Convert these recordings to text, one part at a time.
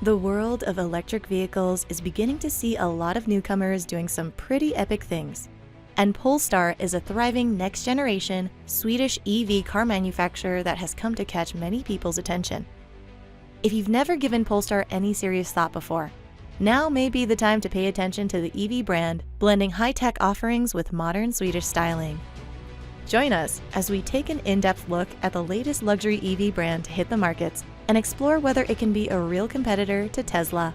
The world of electric vehicles is beginning to see a lot of newcomers doing some pretty epic things. And Polestar is a thriving next-generation Swedish EV car manufacturer that has come to catch many people's attention. If you've never given Polestar any serious thought before, now may be the time to pay attention to the EV brand, blending high-tech offerings with modern Swedish styling. Join us as we take an in-depth look at the latest luxury EV brand to hit the markets and explore whether it can be a real competitor to Tesla.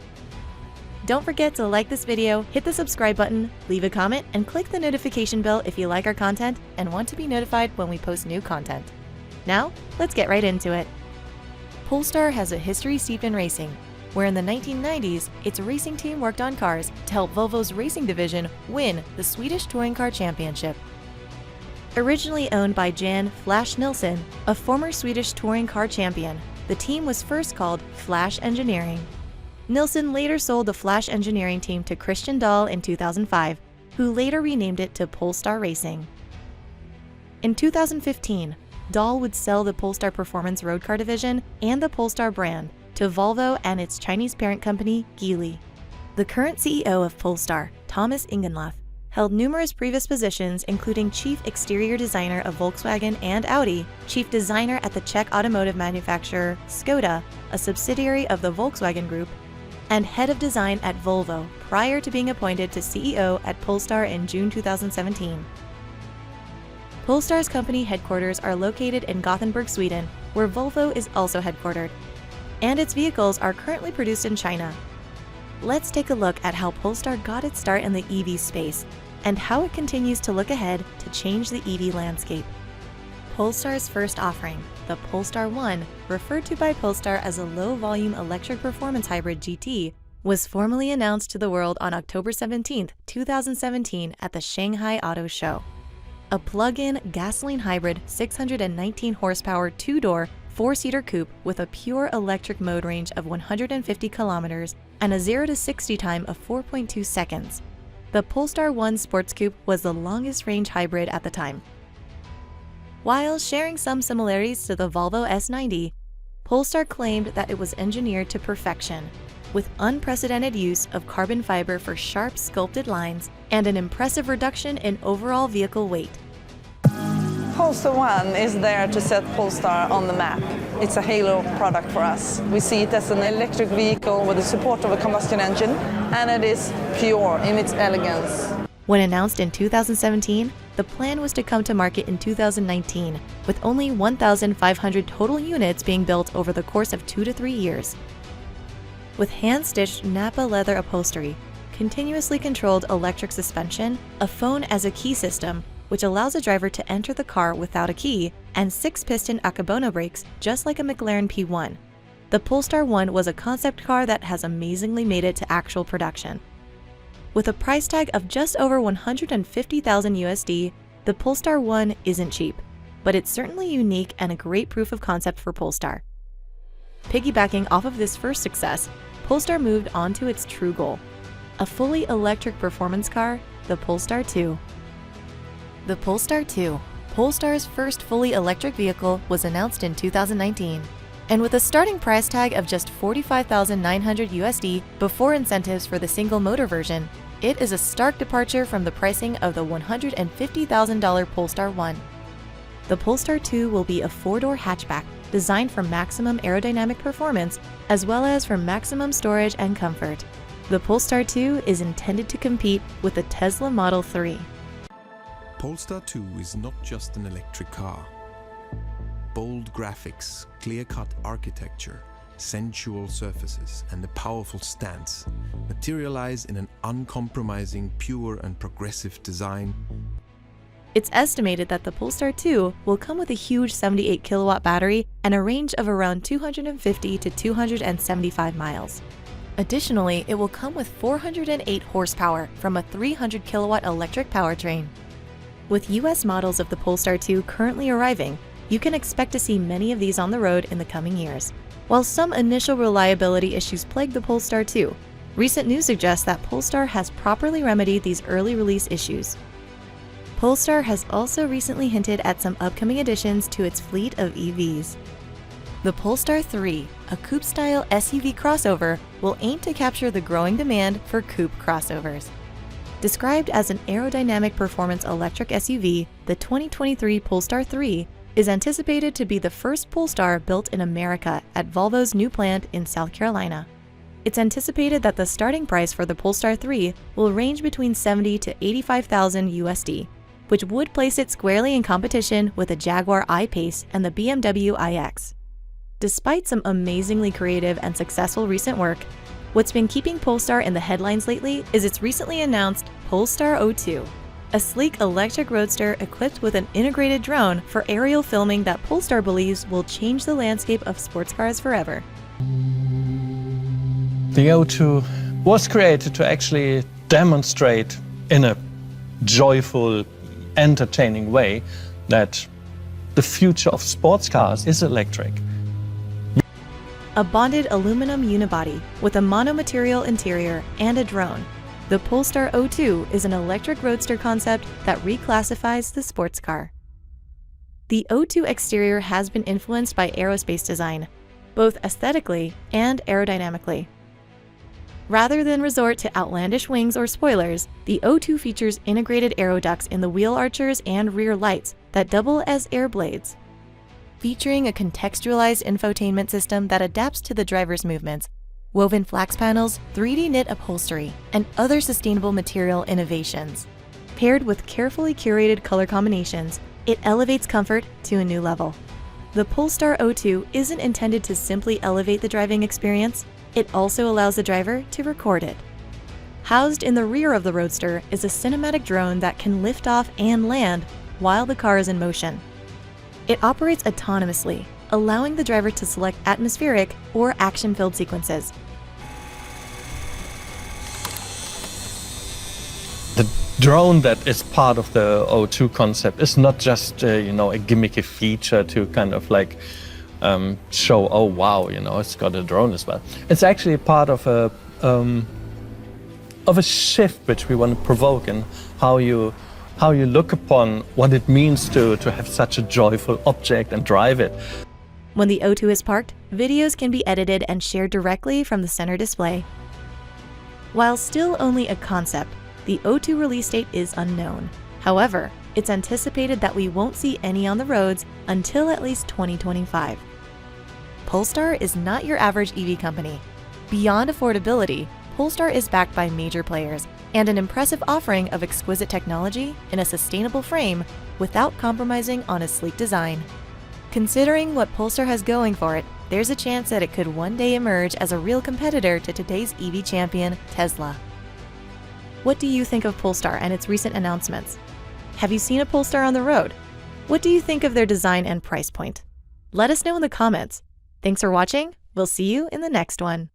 Don't forget to like this video, hit the subscribe button, leave a comment, and click the notification bell if you like our content and want to be notified when we post new content. Now, let's get right into it. Polestar has a history steeped in racing, where in the 1990s, its racing team worked on cars to help Volvo's racing division win the Swedish Touring Car Championship. Originally owned by Jan Flash Nilsson, a former Swedish touring car champion, the team was first called Flash Engineering. Nilsson later sold the Flash Engineering team to Christian Dahl in 2005, who later renamed it to Polestar Racing. In 2015, Dahl would sell the Polestar Performance road car division and the Polestar brand to Volvo and its Chinese parent company, Geely. The current CEO of Polestar, Thomas Ingenlath, held numerous previous positions including Chief Exterior Designer of Volkswagen and Audi, Chief Designer at the Czech automotive manufacturer Skoda, a subsidiary of the Volkswagen Group, and Head of Design at Volvo prior to being appointed to CEO at Polestar in June 2017. Polestar's company headquarters are located in Gothenburg, Sweden, where Volvo is also headquartered, and its vehicles are currently produced in China. Let's take a look at how Polestar got its start in the EV space and how it continues to look ahead to change the EV landscape. Polestar's first offering, the Polestar 1, referred to by Polestar as a low-volume electric performance hybrid GT, was formally announced to the world on October 17, 2017 at the Shanghai Auto Show. A plug-in gasoline hybrid 619 horsepower two-door, four-seater coupe with a pure electric mode range of 150 kilometers and a 0 to 60 time of 4.2 seconds. The Polestar 1 Sports Coupe was the longest-range hybrid at the time. While sharing some similarities to the Volvo S90, Polestar claimed that it was engineered to perfection, with unprecedented use of carbon fiber for sharp, sculpted lines and an impressive reduction in overall vehicle weight. Polestar 1 is there to set Polestar on the map. It's a halo product for us. We see it as an electric vehicle with the support of a combustion engine, and it is pure in its elegance. When announced in 2017, the plan was to come to market in 2019, with only 1,500 total units being built over the course of 2 to 3 years. With hand-stitched Napa leather upholstery, continuously controlled electric suspension, a phone as a key system, which allows a driver to enter the car without a key, and 6-piston Akebono brakes just like a McLaren P1. The Polestar 1 was a concept car that has amazingly made it to actual production. With a price tag of just over $150,000 USD, the Polestar 1 isn't cheap, but it's certainly unique and a great proof of concept for Polestar. Piggybacking off of this first success, Polestar moved on to its true goal, a fully electric performance car, the Polestar 2. The Polestar 2, Polestar's first fully electric vehicle, was announced in 2019. And with a starting price tag of just $45,900 USD before incentives for the single motor version, it is a stark departure from the pricing of the $150,000 Polestar 1. The Polestar 2 will be a 4-door hatchback designed for maximum aerodynamic performance as well as for maximum storage and comfort. The Polestar 2 is intended to compete with the Tesla Model 3. Polestar 2 is not just an electric car. Bold graphics, clear-cut architecture, sensual surfaces, and a powerful stance materialize in an uncompromising, pure and progressive design. It's estimated that the Polestar 2 will come with a huge 78 kilowatt battery and a range of around 250 to 275 miles. Additionally, it will come with 408 horsepower from a 300 kilowatt electric powertrain. With US models of the Polestar 2 currently arriving, you can expect to see many of these on the road in the coming years. While some initial reliability issues plague the Polestar 2, recent news suggests that Polestar has properly remedied these early release issues. Polestar has also recently hinted at some upcoming additions to its fleet of EVs. The Polestar 3, a coupe-style SUV crossover, will aim to capture the growing demand for coupe crossovers. Described as an aerodynamic performance electric SUV, the 2023 Polestar 3 is anticipated to be the first Polestar built in America at Volvo's new plant in South Carolina. It's anticipated that the starting price for the Polestar 3 will range between $70,000 to $85,000 USD, which would place it squarely in competition with the Jaguar I-Pace and the BMW iX. Despite some amazingly creative and successful recent work, what's been keeping Polestar in the headlines lately is its recently announced Polestar 02, a sleek electric roadster equipped with an integrated drone for aerial filming that Polestar believes will change the landscape of sports cars forever. The O2 was created to actually demonstrate in a joyful, entertaining way that the future of sports cars is electric. A bonded aluminum unibody with a monomaterial interior and a drone, the Polestar 02 is an electric roadster concept that reclassifies the sports car. The 02 exterior has been influenced by aerospace design, both aesthetically and aerodynamically. Rather than resort to outlandish wings or spoilers, the 02 features integrated aero ducts in the wheel archers and rear lights that double as air blades. Featuring a contextualized infotainment system that adapts to the driver's movements, woven flex panels, 3D knit upholstery, and other sustainable material innovations. Paired with carefully curated color combinations, it elevates comfort to a new level. The Polestar 02 isn't intended to simply elevate the driving experience, it also allows the driver to record it. Housed in the rear of the Roadster is a cinematic drone that can lift off and land while the car is in motion. It operates autonomously, allowing the driver to select atmospheric or action-filled sequences. The drone that is part of the O2 concept is not just a gimmicky feature to kind of like show, oh wow, it's got a drone as well. It's actually part of a shift which we want to provoke in how you look upon what it means to have such a joyful object and drive it. When the 02 is parked, videos can be edited and shared directly from the center display. While still only a concept, the 02 release date is unknown. However, it's anticipated that we won't see any on the roads until at least 2025. Polestar is not your average EV company. Beyond affordability, Polestar is backed by major players and an impressive offering of exquisite technology in a sustainable frame without compromising on a sleek design. Considering what Polestar has going for it, there's a chance that it could one day emerge as a real competitor to today's EV champion, Tesla. What do you think of Polestar and its recent announcements? Have you seen a Polestar on the road? What do you think of their design and price point? Let us know in the comments. Thanks for watching. We'll see you in the next one.